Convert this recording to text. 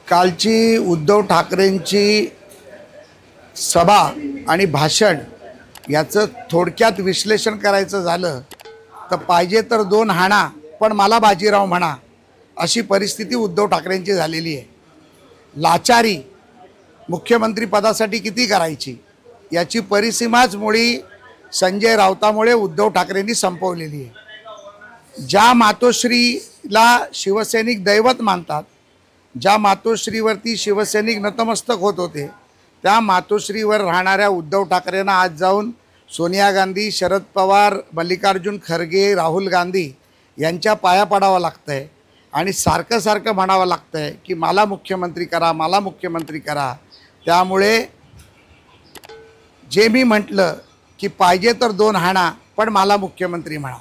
कालची उद्धव ठाकरेंची सभा आणि भाषण याचं थोडक्यात विश्लेषण करायचं झालं तर पाहिजे तर दोन हाणा पण मला बाजीराव म्हणा अशी परिस्थिती उद्धव ठाकरेंची झालेली आहे। लाचारी मुख्यमंत्री पदासाठी किती करायची याची परिसीमाच मुळी संजय राऊतामुळे उद्धव ठाकरेंनी संपवलेली आहे। ज्या मातोश्रीला शिवसैनिक दैवत मानतात, ज्या मातोश्रीवरती शिवसैनिक नतमस्तक होत होते, त्या मातोश्रीवर राहणाऱ्या उद्धव ठाकरेंना आज जाऊन सोनिया गांधी, शरद पवार, मल्लिकार्जुन खरगे, राहुल गांधी यांच्या पाया पडावं लागतंय आणि सारखं सारखं म्हणावं लागतंय की मला मुख्यमंत्री करा, मला मुख्यमंत्री करा। त्यामुळे जे मी म्हटलं की पाहिजे तर दोन हाणा पण मला मुख्यमंत्री म्हणा,